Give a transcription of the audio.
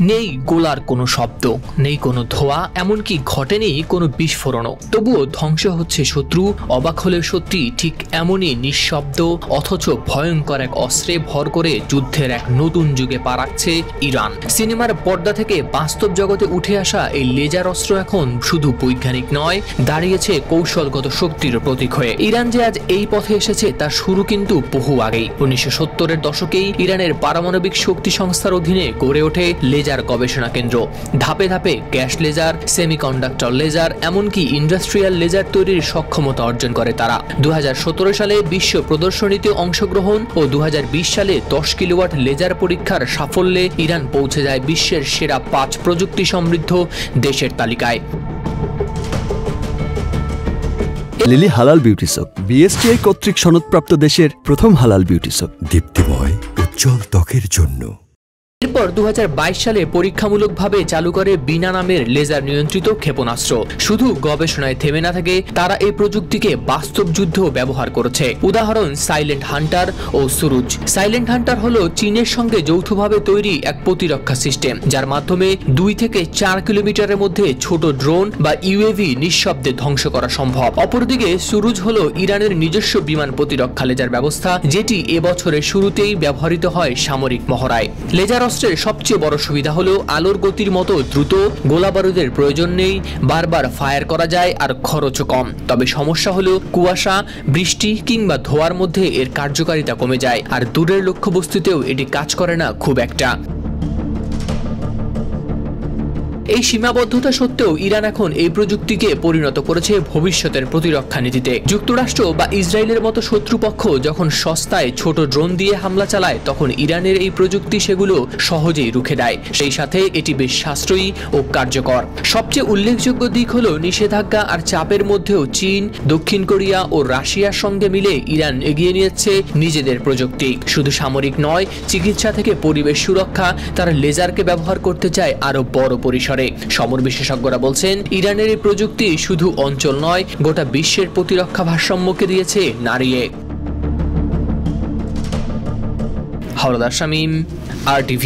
নেই গোলার কোনো শব্দ, নেই কোনো ধোঁয়া, এমনকি ঘটেনি কোনো বিস্ফোরণও। তবুও ধ্বংস হচ্ছে শত্রু। অবাক হলে সত্যি ঠিক এমনই নিঃশব্দ অথচ ভয়ঙ্কর এক অস্ত্রে ভর করে যুদ্ধের এক নতুন যুগে পা রাখছে ইরান। সিনেমার পর্দা থেকে বাস্তব জগতে উঠে আসা এই লেজার অস্ত্র এখন শুধু বৈজ্ঞানিক নয়, দাঁড়িয়েছে কৌশলগত শক্তির প্রতীক হয়ে। ইরান যে আজ এই পথে এসেছে তার শুরু কিন্তু বহু আগেই। 1970-এর দশকেই ইরানের পারমাণবিক শক্তি সংস্থার অধীনে গড়ে ওঠে লেজার গবেষণা কেন্দ্র। ধাপে ধাপে গ্যাস লেজার, সেমিকন্ডাক্টর লেজার, এমনকি ইন্ডাস্ট্রিয়াল লেজার তৈরির সক্ষমতা অর্জন করে তারা। 2017 সালে বিশ্ব প্রদর্শনীতে অংশগ্রহণ ও 2020 সালে 10 কিলোওয়াট লেজার পরীক্ষার সাফল্যে ইরান পৌঁছে যায় বিশ্বের সেরা 5 প্রযুক্তি সমৃদ্ধ দেশের তালিকায়। লিলি হালাল বিউটি সোপ, বিএসটিআই কর্তৃক সনদপ্রাপ্ত দেশের প্রথম হালাল বিউটি সোপ, দীপ্তিময় উজ্জ্বল ত্বকের জন্য। এরপর 2022 সালে পরীক্ষামূলকভাবে চালু করে বিনা নামের লেজার নিয়ন্ত্রিত ক্ষেপণাস্ত্র। শুধু গবেষণায় থেমে না থেকে তারা এই প্রযুক্তিকে বাস্তব যুদ্ধ ব্যবহার করেছে। উদাহরণ সাইলেন্ট হান্টার ও সুরুজ। সাইলেন্ট হান্টার হলো চীনের সঙ্গে যৌথভাবে তৈরি এক প্রতিরক্ষা সিস্টেম, যার মাধ্যমে 2 থেকে 4 কিলোমিটারের মধ্যে ছোট ড্রোন বা ইউএভি নিঃশব্দে ধ্বংস করা সম্ভব। অপরদিকে সুরুজ হলো ইরানের নিজস্ব বিমান প্রতিরক্ষা লেজার ব্যবস্থা, যেটি এবছরের শুরুতেই ব্যবহৃত হয় সামরিক মহড়ায়। লেজার অস্ত্রের সবচেয়ে বড় সুবিধা হলো আলোর গতির মতো দ্রুত, গোলাবারুদের প্রয়োজন নেই, বারবার ফায়ার করা যায় আর খরচও কম। তবে সমস্যা হলো কুয়াশা, বৃষ্টি কিংবা ধোঁয়ার মধ্যে এর কার্যকারিতা কমে যায়, আর দূরের লক্ষ্যবস্তুতেও এটি কাজ করে না খুব একটা। এই সীমাবদ্ধতা সত্ত্বেও ইরান এখন এই প্রযুক্তিকে পরিণত করেছে ভবিষ্যতের প্রতিরক্ষা নীতিতে। যুক্তরাষ্ট্র বা ইসরায়েলের মতো শত্রুপক্ষ যখন সস্তায় ছোট ড্রোন দিয়ে হামলা চালায়, তখন ইরানের এই প্রযুক্তি সেগুলো সহজেই রুখে দেয়। সেই সাথে এটি বেশ সাশ্রয়ী ও কার্যকর। সবচেয়ে উল্লেখযোগ্য দিক হলো নিষেধাজ্ঞা আর চাপের মধ্যেও চীন, দক্ষিণ কোরিয়া ও রাশিয়ার সঙ্গে মিলে ইরান এগিয়ে নিয়েছে নিজেদের প্রযুক্তি। শুধু সামরিক নয়, চিকিৎসা থেকে পরিবেশ সুরক্ষা, তারা লেজারকে ব্যবহার করতে চায় আরো বড় পরিসরে। সমর বিশেষজ্ঞরা বলছেন, ইরানের এই প্রযুক্তি শুধু অঞ্চল নয়, গোটা বিশ্বের প্রতিরক্ষা ভারসাম্যকে দিয়েছে নাড়িয়ে। হাওলাদার শামীম, RTV।